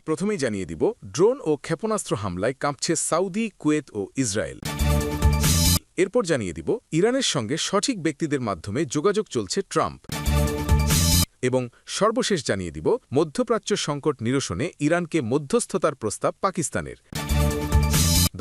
প্রথমেই জানিয়ে দিব ড্রোন ও ক্ষেপণাস্ত্র হামলায় কাঁপছে সৌদি, কুয়েত ও ইসরায়েল। এরপর জানিয়ে দিব ইরানের সঙ্গে সঠিক ব্যক্তিদের মাধ্যমে যোগাযোগ চলছে ট্রাম্প। এবং সর্বশেষ জানিয়ে দিব মধ্যপ্রাচ্য সংকট নিরসনে ইরানকে মধ্যস্থতার প্রস্তাব পাকিস্তানের।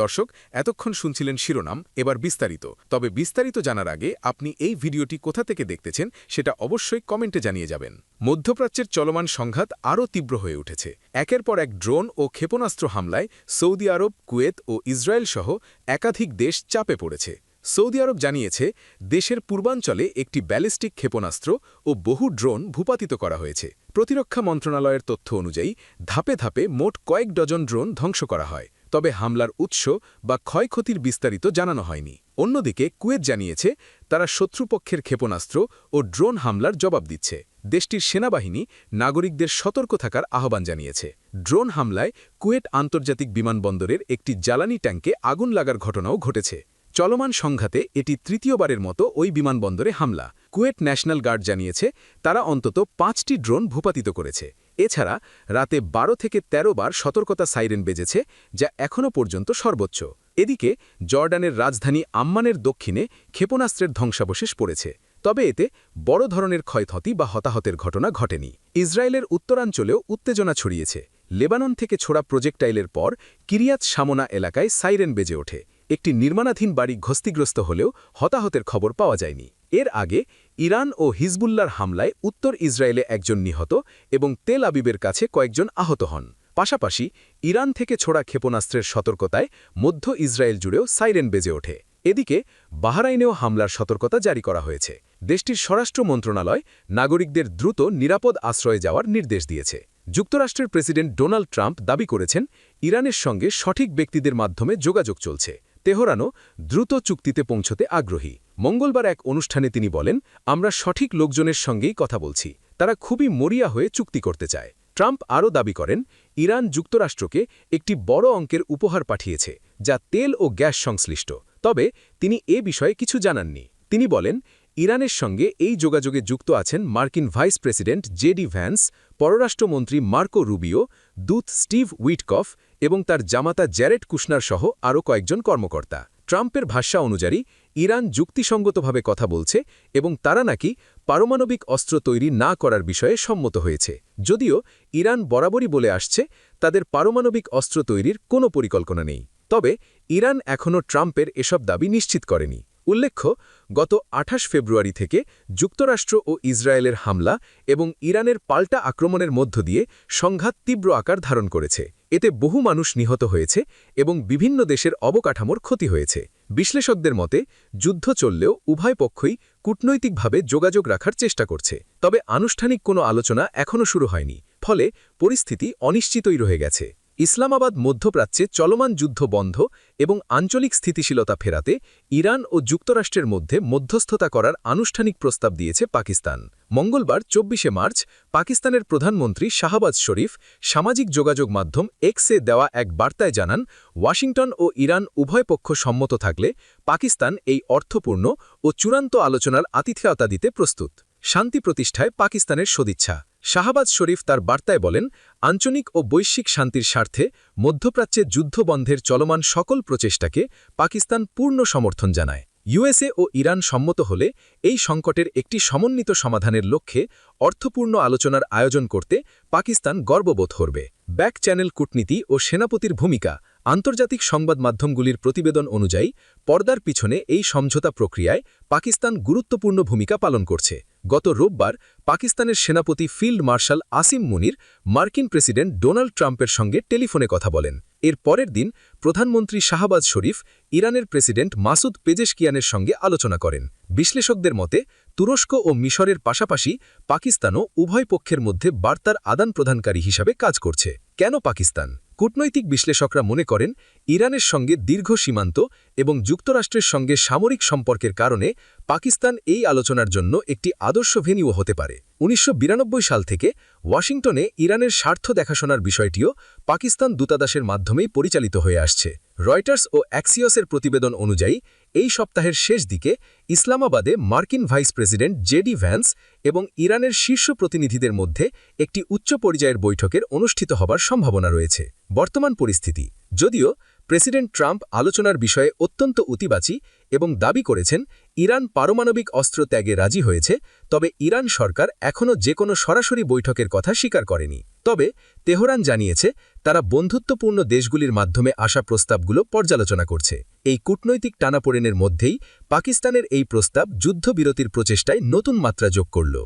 দর্শক, এতক্ষণ শুনছিলেন শিরোনাম, এবার বিস্তারিত। তবে বিস্তারিত জানার আগে আপনি এই ভিডিওটি কোথা থেকে দেখতেছেন সেটা অবশ্যই কমেন্টে জানিয়ে যাবেন। মধ্যপ্রাচ্যের চলমান সংঘাত আরও তীব্র হয়ে উঠেছে। একের পর এক ড্রোন ও ক্ষেপণাস্ত্র হামলায় সৌদি আরব, কুয়েত ও ইসরায়েল সহ একাধিক দেশ চাপে পড়েছে। সৌদি আরব জানিয়েছে দেশের পূর্বাঞ্চলে একটি ব্যালিস্টিক ক্ষেপণাস্ত্র ও বহু ড্রোন ভূপাতিত করা হয়েছে। প্রতিরক্ষা মন্ত্রণালয়ের তথ্য অনুযায়ী ধাপে ধাপে মোট কয়েক ডজন ড্রোন ধ্বংস করা হয়, তবে হামলার উৎস বা ক্ষয়ক্ষতির বিস্তারিত জানানো হয়নি। অন্যদিকে কুয়েত জানিয়েছে তারা শত্রুপক্ষের ক্ষেপণাস্ত্র ও ড্রোন হামলার জবাব দিচ্ছে। দেশটির সেনাবাহিনী নাগরিকদের সতর্ক থাকার আহ্বান জানিয়েছে। ড্রোন হামলায় কুয়েট আন্তর্জাতিক বিমানবন্দরের একটি জ্বালানি ট্যাঙ্কে আগুন লাগার ঘটনাও ঘটেছে। চলমান সংঘাতে এটি তৃতীয়বারের মতো ওই বিমানবন্দরে হামলা। কুয়েট ন্যাশনাল গার্ড জানিয়েছে তারা অন্তত ৫টি ড্রোন ভূপাতিত করেছে। এছাড়া রাতে ১২ থেকে ১৩ বার সতর্কতা সাইরেন বেজেছে, যা এখনও পর্যন্ত সর্বোচ্চ। এদিকে জর্ডানের রাজধানী আম্মানের দক্ষিণে ক্ষেপণাস্ত্রের ধ্বংসাবশেষ পড়েছে, তবে এতে বড় ধরনের ক্ষয়ক্ষতি বা হতাহতের ঘটনা ঘটেনি। ইসরায়েলের উত্তরাঞ্চলেও উত্তেজনা ছড়িয়েছে। লেবানন থেকে ছোড়া প্রজেক্টাইলের পর কিরিয়াত শামোনা এলাকায় সাইরেন বেজে ওঠে। একটি নির্মাণাধীন বাড়ি ক্ষতিগ্রস্ত হলেও হতাহতের খবর পাওয়া যায়নি। এর আগে ইরান ও হিজবুল্লার হামলায় উত্তর ইসরায়েলে একজন নিহত এবং তেল আবিবের কাছে কয়েকজন আহত হন। পাশাপাশি ইরান থেকে ছোড়া ক্ষেপণাস্ত্রের সতর্কতায় মধ্য ইসরায়েল জুড়েও সাইরেন বেজে ওঠে। এদিকে বাহরাইনেও হামলার সতর্কতা জারি করা হয়েছে। দেশটির স্বরাষ্ট্র মন্ত্রণালয় নাগরিকদের দ্রুত নিরাপদ আশ্রয়ে যাওয়ার নির্দেশ দিয়েছে। যুক্তরাষ্ট্রের প্রেসিডেন্ট ডোনাল্ড ট্রাম্প দাবি করেছেন ইরানের সঙ্গে সঠিক ব্যক্তিদের মাধ্যমে যোগাযোগ চলছে। তেহরানও দ্রুত চুক্তিতে পৌঁছতে আগ্রহী। মঙ্গলবার এক অনুষ্ঠানে তিনি বলেন, আমরা সঠিক লোকজনের সঙ্গেই কথা বলছি, তারা খুবই মরিয়া হয়ে চুক্তি করতে চায়। ট্রাম্প আরও দাবি করেন ইরান যুক্তরাষ্ট্রকে একটি বড় অঙ্কের উপহার পাঠিয়েছে, যা তেল ও গ্যাস সংশ্লিষ্ট। তবে তিনি এ বিষয়ে কিছু জানাননি। তিনি বলেন ইরানের সঙ্গে এই যোগাযোগে যুক্ত আছেন মার্কিন ভাইস প্রেসিডেন্ট জেডি ভ্যান্স, পররাষ্ট্রমন্ত্রী মার্কো রুবিও, দূত স্টিভ উইটকফ এবং তার জামাতা জ্যারেড কুশনার সহ আরও কয়েকজন কর্মকর্তা। ট্রাম্পের ভাষ্য অনুযায়ী ইরান যুক্তিসঙ্গতভাবে কথা বলছে এবং তারা নাকি পারমাণবিক অস্ত্র তৈরি না করার বিষয়ে সম্মত হয়েছে। যদিও ইরান বরাবরই বলে আসছে তাদের পারমাণবিক অস্ত্র তৈরির কোনো পরিকল্পনা নেই। তবে ইরান এখনও ট্রাম্পের এসব দাবি নিশ্চিত করেনি। উল্লেখ্য, গত ২৮ ফেব্রুয়ারি থেকে যুক্তরাষ্ট্র ও ইসরায়েলের হামলা এবং ইরানের পাল্টা আক্রমণের মধ্য দিয়ে সংঘাত তীব্র আকার ধারণ করেছে। এতে বহু মানুষ নিহত হয়েছে এবং বিভিন্ন দেশের অবকাঠামোর ক্ষতি হয়েছে। বিশ্লেষকদের মতে যুদ্ধ চললেও উভয় পক্ষই কূটনৈতিকভাবে যোগাযোগ রাখার চেষ্টা করছে, তবে আনুষ্ঠানিক কোনো আলোচনা এখনও শুরু হয়নি। ফলে পরিস্থিতি অনিশ্চিতই রয়ে গেছে। ইসলামাবাদ মধ্যপ্রাচ্যে চলমান যুদ্ধ বন্ধ এবং আঞ্চলিক স্থিতিশীলতা ফেরাতে ইরান ও যুক্তরাষ্ট্রের মধ্যে মধ্যস্থতা করার আনুষ্ঠানিক প্রস্তাব দিয়েছে পাকিস্তান। মঙ্গলবার ২৪শে মার্চ পাকিস্তানের প্রধানমন্ত্রী শাহবাজ শরীফ সামাজিক যোগাযোগ মাধ্যম এক্সে দেওয়া এক বার্তায় জানান, ওয়াশিংটন ও ইরান উভয় পক্ষ সম্মত থাকলে পাকিস্তান এই অর্থপূর্ণ ও চূড়ান্ত আলোচনার আতিথেয়তা দিতে প্রস্তুত। শান্তি প্রতিষ্ঠায় পাকিস্তানের সদিচ্ছা। শাহবাজ শরীফ তার বার্তায় বলেন, আঞ্চলিক ও বৈশ্বিক শান্তির স্বার্থে মধ্যপ্রাচ্যে যুদ্ধ বন্ধের চলমান সকল প্রচেষ্টাকে পাকিস্তান পূর্ণ সমর্থন জানায়। ইউএসএ ও ইরান সম্মত হলে এই সংকটের একটি সমন্বিত সমাধানের লক্ষ্যে অর্থপূর্ণ আলোচনার আয়োজন করতে পাকিস্তান গর্ববোধ করবে। ব্যাক চ্যানেল কূটনীতি ও সেনাপতির ভূমিকা। আন্তর্জাতিক সংবাদ মাধ্যমগুলির প্রতিবেদন অনুযায়ী পর্দার পিছনে এই সমঝোতা প্রক্রিয়ায় পাকিস্তান গুরুত্বপূর্ণ ভূমিকা পালন করছে। গত রোববার পাকিস্তানের সেনাপতি ফিল্ড মার্শাল আসিম মুনির মার্কিন প্রেসিডেন্ট ডোনাল্ড ট্রাম্পের সঙ্গে টেলিফোনে কথা বলেন। এর পরের দিন প্রধানমন্ত্রী শাহবাজ শরীফ ইরানের প্রেসিডেন্ট মাসুদ পেজেশকিয়ানের সঙ্গে আলোচনা করেন। বিশ্লেষকদের মতে তুরস্ক ও মিশরের পাশাপাশি পাকিস্তানও উভয় পক্ষের মধ্যে বার্তার আদান প্রদানকারী হিসাবে কাজ করছে। কেন পাকিস্তান? কূটনৈতিক বিশ্লেষকরা মনে করেন ইরানের সঙ্গে দীর্ঘ সীমান্ত এবং যুক্তরাষ্ট্রের সঙ্গে সামরিক সম্পর্কের কারণে পাকিস্তান এই আলোচনার জন্য একটি আদর্শ ভেন্যু হতে পারে। ১৯৯২ সাল থেকে ওয়াশিংটনে ইরানের স্বার্থ দেখাশোনার বিষয়টিও পাকিস্তান দূতাবাসের মাধ্যমেই পরিচালিত হয়ে আসছে। রয়টার্স ও অ্যাক্সিওসের প্রতিবেদন অনুযায়ী এই সপ্তাহের শেষ দিকে ইসলামাবাদে মার্কিন ভাইস প্রেসিডেন্ট জেডি ভ্যান্স এবং ইরানের শীর্ষ প্রতিনিধিদের মধ্যে একটি উচ্চ পর্যায়ের বৈঠকের অনুষ্ঠিত হবার সম্ভাবনা রয়েছে। বর্তমান পরিস্থিতি যদিও প্রেসিডেন্ট ট্রাম্প আলোচনার বিষয়ে অত্যন্ত উতিবাচী এবং দাবি করেছেন ইরান পারমাণবিক অস্ত্র ত্যাগে রাজি হয়েছে, তবে ইরান সরকার এখনও যে কোনো সরাসরি বৈঠকের কথা স্বীকার করেনি। তবে তেহরান জানিয়েছে তারা বন্ধুত্বপূর্ণ দেশগুলির মাধ্যমে আসা প্রস্তাবগুলো পর্যালোচনা করছে। এই কূটনৈতিক টানাপোড়েনের মধ্যেই পাকিস্তানের এই প্রস্তাব যুদ্ধবিরতির প্রচেষ্টায় নতুন মাত্রা যোগ করল।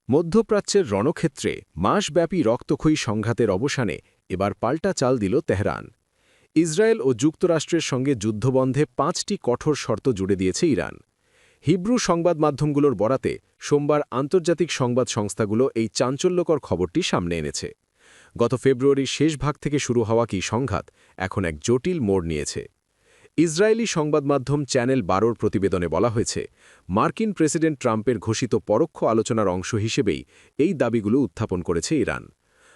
মধ্যপ্রাচ্যের রণক্ষেত্রে মাসব্যাপী রক্তক্ষয়ী সংঘাতের অবসানে এবার পাল্টা চাল দিল তেহরান। ইসরায়েল ও যুক্তরাষ্ট্রের সঙ্গে যুদ্ধবন্ধে 5টি কঠোর শর্ত জুড়ে দিয়েছে ইরান। হিব্রু সংবাদ মাধ্যমগুলোর বরাতে সোমবার আন্তর্জাতিক সংবাদ সংস্থাগুলো এই চাঞ্চল্যকর খবরটি সামনে এনেছে। গত ফেব্রুয়ারির শেষ ভাগ থেকে শুরু হওয়া কি সংঘাত এখন এক জটিল মোড় নিয়েছে। ইসরায়েলি সংবাদ মাধ্যম চ্যানেল 12-র প্রতিবেদনে বলা হয়েছে, মার্কিন প্রেসিডেন্ট ট্রাম্পের ঘোষিত পরোক্ষ আলোচনার অংশ হিসেবেই এই দাবিগুলো উত্থাপন করেছে ইরান।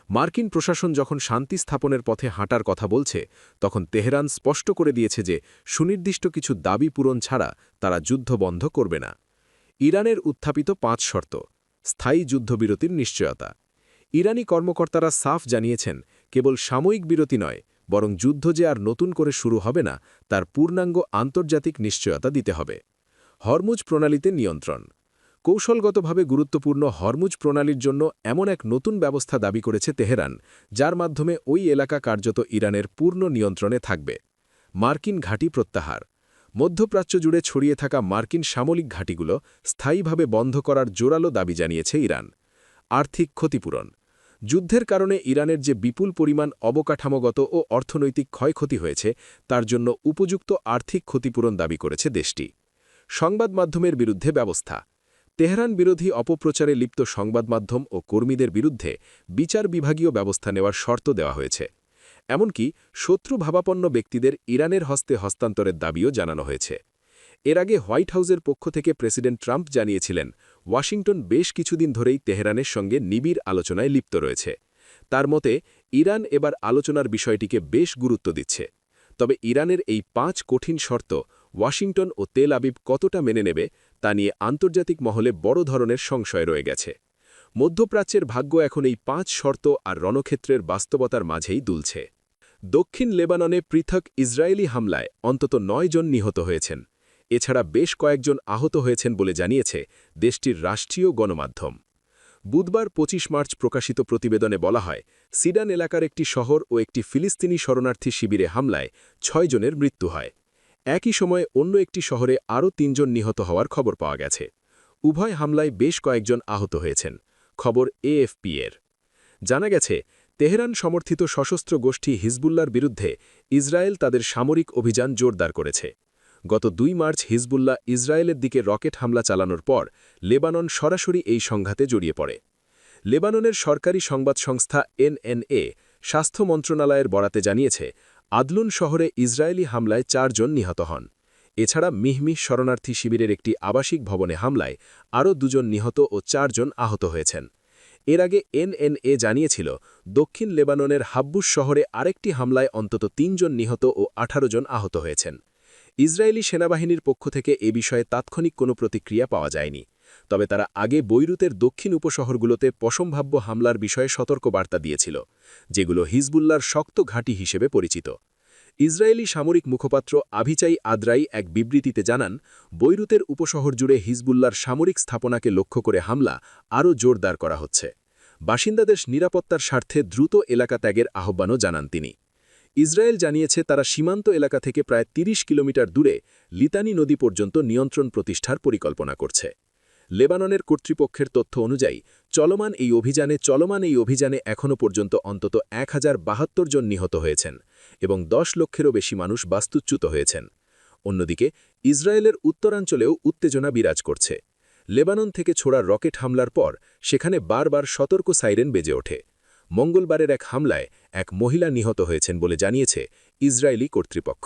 মার্কিন প্রশাসন যখন শান্তি স্থাপনের পথে হাঁটার কথা বলছে, তখন তেহরান স্পষ্ট করে দিয়েছে যে সুনির্দিষ্ট কিছু দাবি পূরণ ছাড়া তারা যুদ্ধ বন্ধ করবে না। ইরানের উত্থাপিত 5 শর্ত। স্থায়ী যুদ্ধবিরতির নিশ্চয়তা। ইরানি কর্মকর্তারা সাফ জানিয়েছেন, কেবল সাময়িক বিরতি নয়, বরং যুদ্ধ যে আর নতুন করে শুরু হবে না তার পূর্ণাঙ্গ আন্তর্জাতিক নিশ্চয়তা দিতে হবে। হরমুজ প্রণালীতে নিয়ন্ত্রণ। কৌশলগতভাবে গুরুত্বপূর্ণ হরমুজ প্রণালীর জন্য এমন এক নতুন ব্যবস্থা দাবি করেছে তেহরান, যার মাধ্যমে ওই এলাকা কার্যত ইরানের পূর্ণ নিয়ন্ত্রণে থাকবে। মার্কিন ঘাঁটি প্রত্যাহার। মধ্যপ্রাচ্য জুড়ে ছড়িয়ে থাকা মার্কিন সামরিক ঘাঁটিগুলো স্থায়ীভাবে বন্ধ করার জোরালো দাবি জানিয়েছে ইরান। আর্থিক ক্ষতিপূরণ। যুদ্ধের কারণে ইরানের যে বিপুল পরিমাণ অবকাঠামোগত ও অর্থনৈতিক ক্ষয়ক্ষতি হয়েছে, তার জন্য উপযুক্ত আর্থিক ক্ষতিপূরণ দাবি করেছে দেশটি। সংবাদ মাধ্যমের বিরুদ্ধে ব্যবস্থা। তেহরান বিরোধী অপপ্রচারে লিপ্ত সংবাদ মাধ্যম ও কর্মীদের বিরুদ্ধে বিচার বিভাগীয় ব্যবস্থা নেওয়ার শর্ত দেওয়া হয়েছে। এমনকি শত্রুভাবাপন্ন ব্যক্তিদের ইরানের হস্তে হস্তান্তরের দাবিও জানানো হয়েছে। এর আগে হোয়াইট হাউসের পক্ষ থেকে প্রেসিডেন্ট ট্রাম্প জানিয়েছিলেন, ওয়াশিংটন বেশ কিছুদিন ধরেই তেহরানের সঙ্গে নিবিড় আলোচনায় লিপ্ত রয়েছে। তার মতে ইরান এবার আলোচনার বিষয়টিকে বেশ গুরুত্ব দিচ্ছে। তবে ইরানের এই 5 কঠিন শর্ত ওয়াশিংটন ও তেল আবিব কতটা মেনে নেবে তা নিয়ে আন্তর্জাতিক মহলে বড় ধরনের সংশয় রয়ে গেছে। মধ্যপ্রাচ্যের ভাগ্য এখন এই 5 শর্ত আর রণক্ষেত্রের বাস্তবতার মাঝেই দুলছে। দক্ষিণ লেবাননে পৃথক ইসরায়েলি হামলায় অন্তত 9 জন নিহত হয়েছেন। এছাড়া বেশ কয়েকজন আহত হয়েছেন বলে জানিয়েছে দেশটির রাষ্ট্রীয় গণমাধ্যম। বুধবার 25 মার্চ প্রকাশিত প্রতিবেদনে বলা হয়, সিডান এলাকার একটি শহর ও একটি ফিলিস্তিনি শরণার্থী শিবিরে হামলায় 6 জনের মৃত্যু হয়। একই সময়ে অন্য একটি শহরে আরও 3 জন নিহত হওয়ার খবর পাওয়া গেছে। উভয় হামলায় বেশ কয়েকজন আহত হয়েছেন। খবর এএফপি-এর। জানা গেছে, তেহরান সমর্থিত সশস্ত্র গোষ্ঠী হিজবুল্লার বিরুদ্ধে ইসরায়েল তাদের সামরিক অভিযান জোরদার করেছে। গত 2 মার্চ হিজবুল্লাহ ইসরায়েলের দিকে রকেট হামলা চালানোর পর লেবানন সরাসরি এই সংঘাতে জড়িয়ে পড়ে। লেবাননের সরকারি সংবাদ সংস্থা এনএনএ স্বাস্থ্য মন্ত্রণালয়ের বরাতে জানিয়েছে, আদলুন শহরে ইসরায়েলি হামলায় 4 জন নিহত হন। এছাড়া মিহমিহ শরণার্থী শিবিরের একটি আবাসিক ভবনে হামলায় আরও 2 জন নিহত ও 4 জন আহত হয়েছেন। এর আগে এনএনএ জানিয়েছিল, দক্ষিণ লেবাননের হাব্বুস শহরে আরেকটি হামলায় অন্তত 3 জন নিহত ও 18 জন আহত হয়েছেন। ইসরায়েলি সেনাবাহিনীর পক্ষ থেকে এ বিষয়ে তাৎক্ষণিক কোনো প্রতিক্রিয়া পাওয়া যায়নি। তবে তারা আগে বৈরুতের দক্ষিণ উপশহরগুলোতে পশমভাব্য হামলার বিষয়ে সতর্কবার্তা দিয়েছিল, যেগুলো হিজবুল্লার শক্ত ঘাঁটি হিসেবে পরিচিত। ইসরায়েলি সামরিক মুখপাত্র আভিচাই আদ্রাই এক বিবৃতিতে জানান, বৈরুতের উপশহর জুড়ে হিজবুল্লার সামরিক স্থাপনাকে লক্ষ্য করে হামলা আরও জোরদার করা হচ্ছে। বাসিন্দাদের নিরাপত্তার স্বার্থে দ্রুত এলাকা ত্যাগের আহ্বানও জানান তিনি। ইসরায়েল জানিয়েছে তারা সীমান্ত এলাকা থেকে প্রায় 30 কিলোমিটার দূরে লিতানি নদী পর্যন্ত নিয়ন্ত্রণ প্রতিষ্ঠার পরিকল্পনা করছে। লেবাননের কর্তৃপক্ষের তথ্য অনুযায়ী চলমান এই অভিযানে এখনও পর্যন্ত অন্তত 1072 জন নিহত হয়েছেন এবং 10 লক্ষেরও বেশি মানুষ বাস্তুচ্যুত হয়েছেন। অন্যদিকে ইসরায়েলের উত্তরাঞ্চলেও উত্তেজনা বিরাজ করছে। লেবানন থেকে ছোড়া রকেট হামলার পর সেখানে বারবার সতর্ক সাইরেন বেজে ওঠে। মঙ্গলবারের এক হামলায় এক মহিলা নিহত হয়েছেন বলে জানিয়েছে ইসরায়েলি কর্তৃপক্ষ।